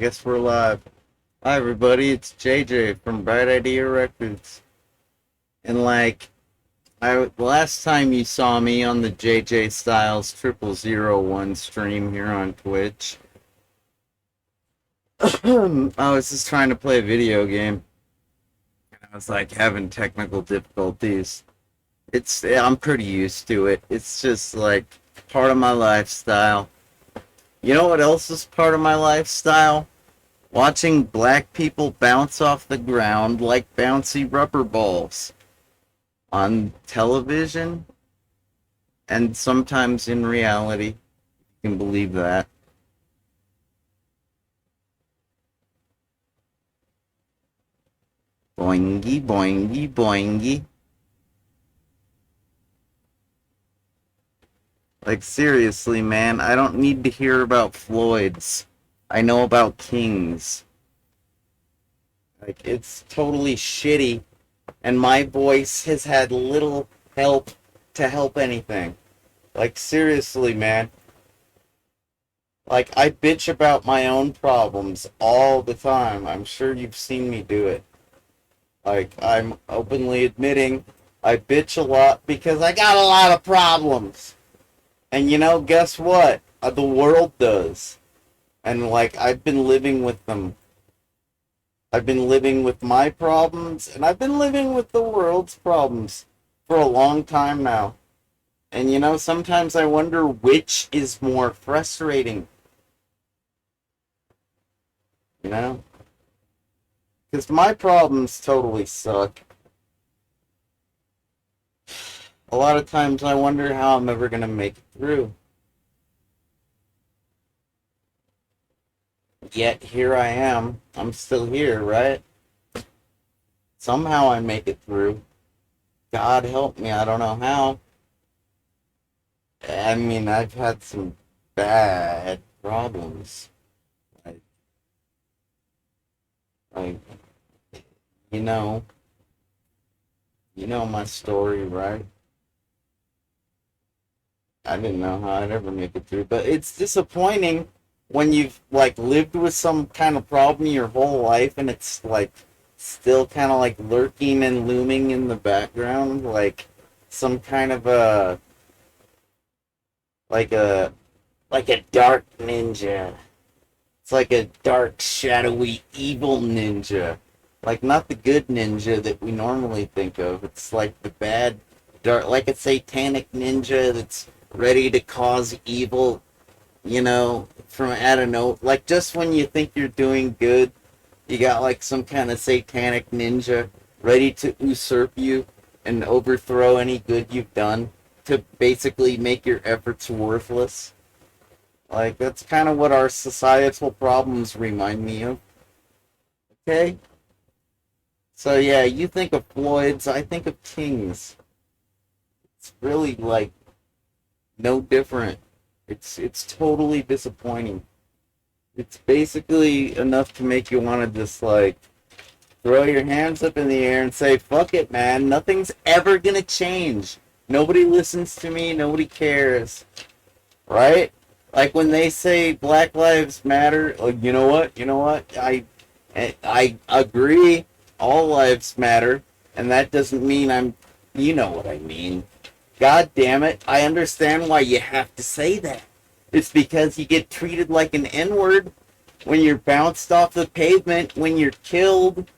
guess we're live. Hi, everybody. It's JJ from Bright Idea Records. And the last time you saw me on the JJ Styles 0001 stream here on Twitch, I was just trying to play a video game. I was having technical difficulties. I'm pretty used to it. It's just part of my lifestyle. You know what else is part of my lifestyle? Watching black people bounce off the ground like bouncy rubber balls on television and sometimes in reality. You can believe that. Boingy, boingy, boingy. Seriously, man, I don't need to hear about Floyds. I know about Kings. It's totally shitty, and my voice has had little help to help anything. Seriously, man. I bitch about my own problems all the time. I'm sure you've seen me do it. I'm openly admitting I bitch a lot because I got a lot of problems. And guess what? The world does. And I've been living with them. I've been living with my problems, and I've been living with the world's problems for a long time now. And sometimes I wonder which is more frustrating. Because my problems totally suck. A lot of times I wonder how I'm ever going to make it through. Yet here I am. I'm still here, right? Somehow I make it through. God help me, I don't know how. I mean, I've had some bad problems. Like, like you know, you know my story, right? I didn't know how I'd ever make it through, but it's disappointing when you've lived with some kind of problem your whole life and it's still kind of lurking and looming in the background, some kind of like a like a dark ninja. It's like a dark, shadowy, evil ninja. Not the good ninja that we normally think of. It's the bad, dark, like a satanic ninja that's ready to cause evil, from out of no, just when you think you're doing good, you got some kind of satanic ninja ready to usurp you and overthrow any good you've done to basically make your efforts worthless. That's kind of what our societal problems remind me of. Okay? So yeah, you think of Floyd's, I think of Kings. It's really no different. It's totally disappointing. It's basically enough to make you want to just throw your hands up in the air and say, fuck it, man. Nothing's ever gonna change. Nobody listens to me. Nobody cares. Right? When they say Black Lives Matter, you know what? You know what? I agree. All lives matter. And that doesn't mean you know what I mean. God damn it. I understand why you have to say that. It's because you get treated like an N-word when you're bounced off the pavement, when you're killed.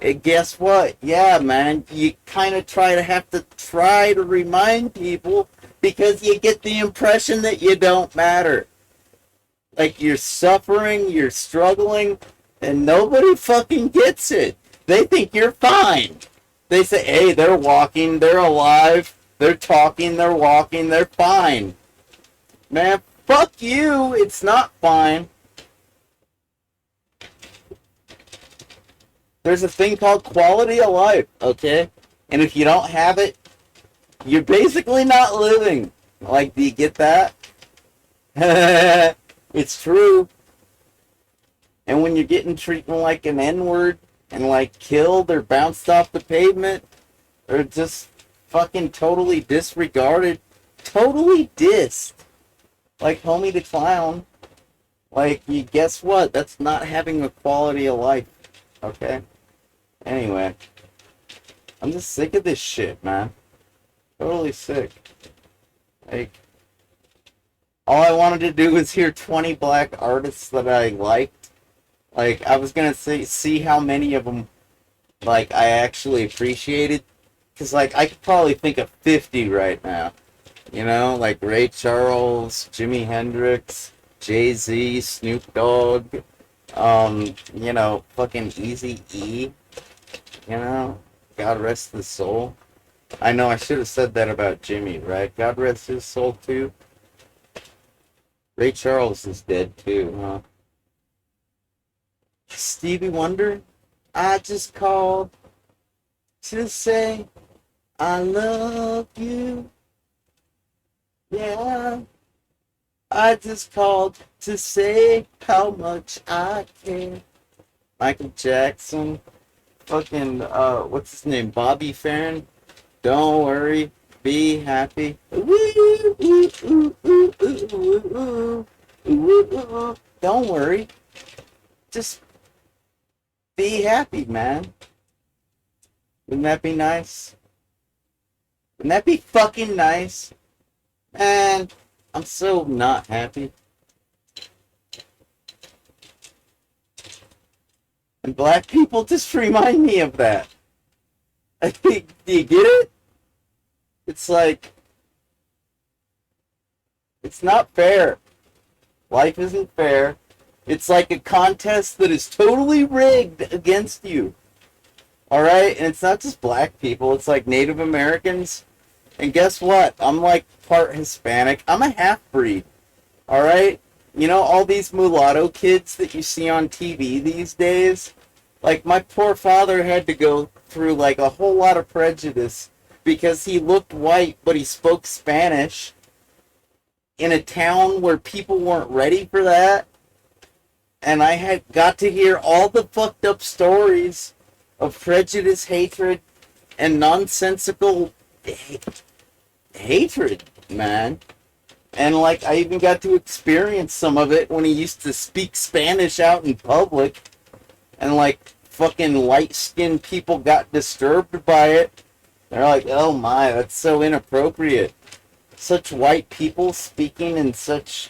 And guess what? Yeah, man, you kind of have to try to remind people because you get the impression that you don't matter. You're suffering, you're struggling, and nobody fucking gets it. They think you're fine. They say, hey, they're walking, they're alive, they're talking, they're walking, they're fine. Man, fuck you, it's not fine. There's a thing called quality of life, okay? And if you don't have it, you're basically not living. Do you get that? It's true. And when you're getting treated like an N-word and killed or bounced off the pavement or just fucking totally disregarded, totally dissed, like Homie the Clown, Like, you guess what? That's not having a quality of life. Okay? Anyway, I'm just sick of this shit, man. Totally sick. Like, all I wanted to do was hear 20 black artists that I liked. Like, I was gonna see how many of them, like, I actually appreciated. Because, like, I could probably think of 50 right now. You know, like Ray Charles, Jimi Hendrix, Jay-Z, Snoop Dogg, fucking Easy-E, you know, God rest his soul. I know I should have said that about Jimmy, right? God rest his soul too. Ray Charles is dead too, huh? Stevie Wonder, I just called to say I love you. Yeah. I just called to say how much I care. Michael Jackson, fucking, what's his name? Bobby Farron. Don't worry, be happy. Don't worry, just be happy, man. Wouldn't that be nice? Wouldn't that be fucking nice? Man, I'm so not happy. And black people just remind me of that. I think, do you get it? It's like, it's not fair. Life isn't fair. It's like a contest that is totally rigged against you. Alright? And it's not just black people, it's like Native Americans. And guess what? I'm like part Hispanic. I'm a half-breed. Alright? You know, all these mulatto kids that you see on TV these days? Like, my poor father had to go through, like, a whole lot of prejudice because he looked white, but he spoke Spanish in a town where people weren't ready for that. And I had got to hear all the fucked up stories of prejudice, hatred, and nonsensical hatred, man. And, like, I even got to experience some of it when he used to speak Spanish out in public. And, like, fucking light-skinned people got disturbed by it. They're like, oh my, that's so inappropriate. Such white people speaking in such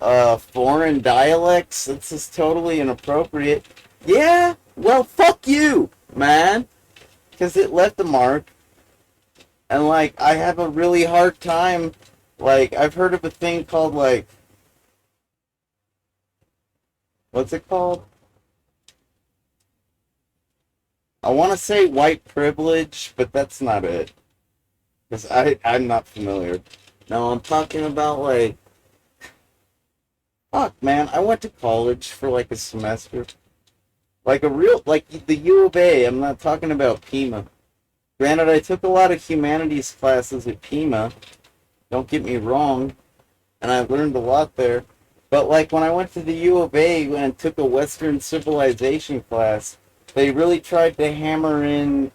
foreign dialects, it's just totally inappropriate. Yeah, well, fuck you, man. Because it left a mark. And, like, I have a really hard time. Like, I've heard of a thing called, like, what's it called? I want to say white privilege, but that's not it. Because I'm not familiar. No, I'm talking about, like, fuck, man, I went to college for, like, a semester. Like, the U of A, I'm not talking about Pima. Granted, I took a lot of humanities classes at Pima. Don't get me wrong. And I learned a lot there. But, like, when I went to the U of A and took a Western civilization class, they really tried to hammer in,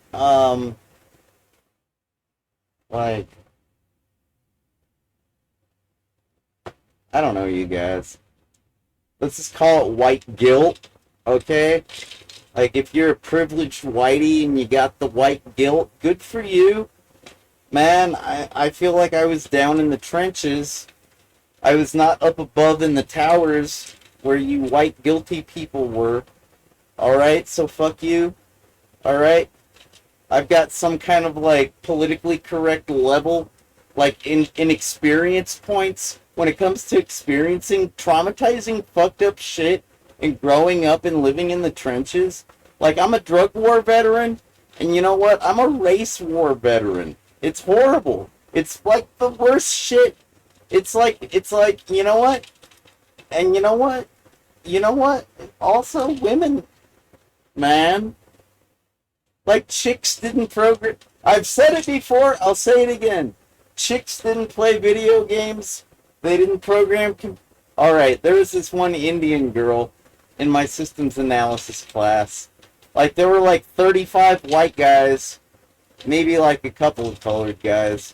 like, I don't know, you guys. Let's just call it white guilt, okay? Like, if you're a privileged whitey and you got the white guilt, good for you. Man, I feel like I was down in the trenches. I was not up above in the towers where you white guilty people were. Alright, so fuck you. Alright? I've got some kind of, like, politically correct level, like, in experience points when it comes to experiencing traumatizing, fucked up shit and growing up and living in the trenches. Like, I'm a drug war veteran, and you know what? I'm a race war veteran. It's horrible. It's, like, the worst shit. It's like, you know what? And you know what? You know what? Also, women, man. Like, chicks didn't program. I've said it before, I'll say it again. Chicks didn't play video games. They didn't program. Alright, there was this one Indian girl in my systems analysis class. Like, there were like 35 white guys, maybe like a couple of colored guys.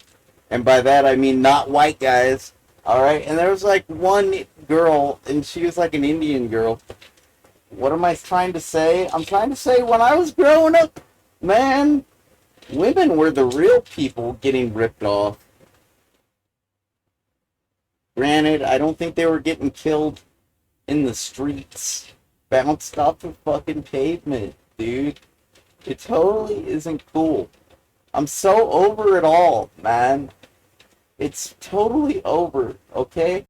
And by that I mean not white guys. Alright? And there was like one girl, and she was like an Indian girl. What am I trying to say? I'm trying to say when I was growing up, man, women were the real people getting ripped off. Granted, I don't think they were getting killed in the streets. Bounced off the fucking pavement, dude. It totally isn't cool. I'm so over it all, man. It's totally over, okay?